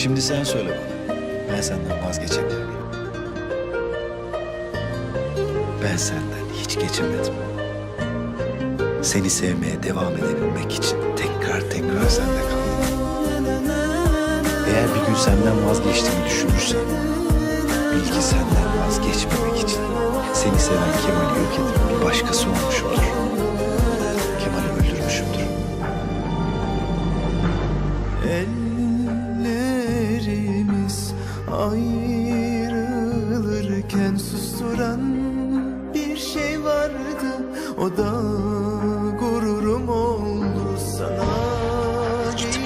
Şimdi sen söyle bana. Ben senden vazgeçebilir miyim? Ben senden hiç geçemedim. Seni sevmeye devam edebilmek için tekrar sende kaldım. Eğer bir gün senden vazgeçtiğimi düşünürsen, bil ki senden vazgeçmemek için seni seven Kemal'i yok edip bir başkası olmuşumdur. Kemal'i öldürmüşümdür. Ellerimiz ayrılırken susturan bir şey vardı. O da gururum oldu sana. Git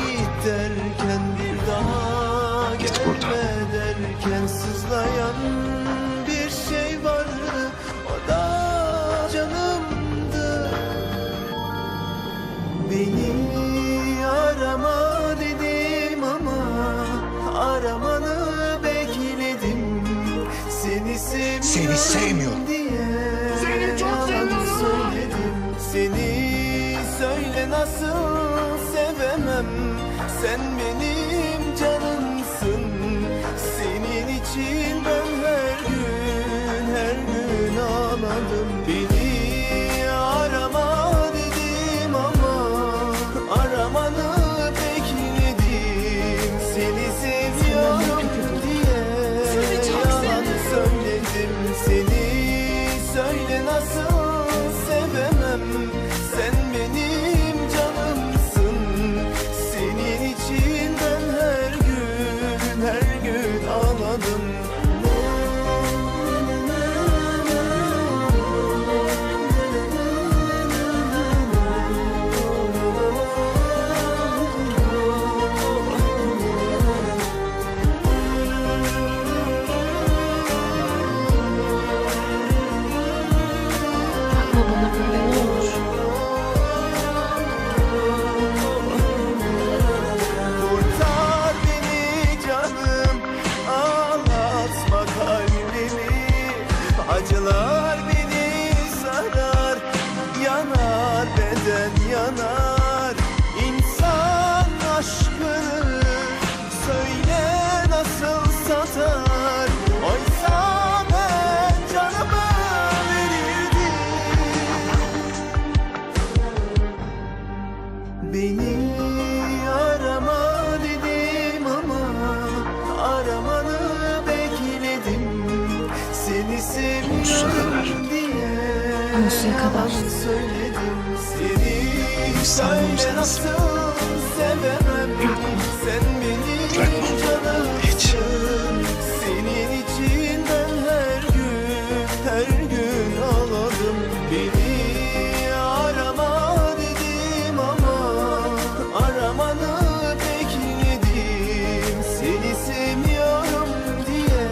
derken bir daha Git buradan. gelme derken sızlayan bir şey vardı. O da canımdı. Beni arama dedim ama aramanı bekledim. Seni sevmiyorum, Seni sevmiyorum diye seni çok seviyorum söyledim. Seni söyle nasıl sevemem. Sen benim canımsın. Senin için ben her gün ağladım. Beni arama dedim ama aramanı bekledim. Seni seviyorum diye yalan söyledim. Seni söyle nasıl sevemem. Sen benim canımsın. Senin için ben her gün ağladım. Yapma bana böyle, ne olur. Kurtar beni canım, ağlatma kalbimi. Acılar beni sarar, yanar beden yanar. İnsan aşkını söyle nasıl satar? Oysa ben canımı verirdim. Beni arama dedim ama aramanı bekledim. Seni Sonsuza kadar. seviyorum diye Sonsuza kadar. yalan söyledim. Seni İnsanım söyle sensin. nasıl sevemem. Sen benim Bırakmam. Hiç. canımsın. Senin için ben her gün ağladım. Beni arama dedim ama aramanı bekledim. Seni sevmiyorum diye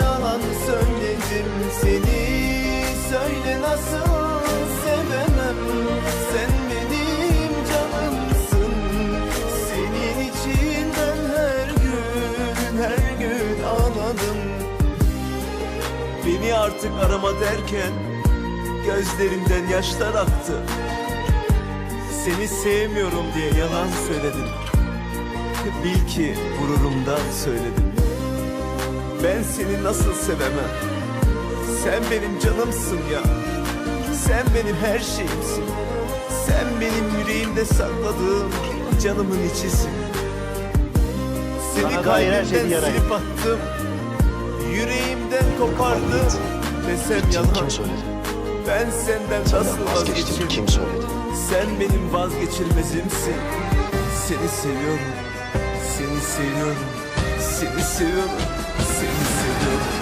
yalan söyledim. Seni söyle nasıl sevemem. Sen benim canımsın. Senin için ben her gün ağladım. Beni artık arama derken gözlerimden yaşlar aktı. Seni sevmiyorum diye yalan söyledim. Bil ki gururumdan söyledim. Ben seni nasıl sevemem? Sen benim canımsın ya. Sen benim her şeyimsin. Sen benim yüreğimde sakladığım canımın içisin. Seni Sana dair her şeyi kalbimden yarayın. silip attım. Yüreğimden kopardım. Desem yalan. Kim söyledi? Ben senden Senden nasıl vazgeçtiğimi vazgeçeyim? kim söyledi? Sen benim vazgeçilmezimsin. Seni seviyorum. Seni seviyorum. Seni seviyorum. Seni seviyorum.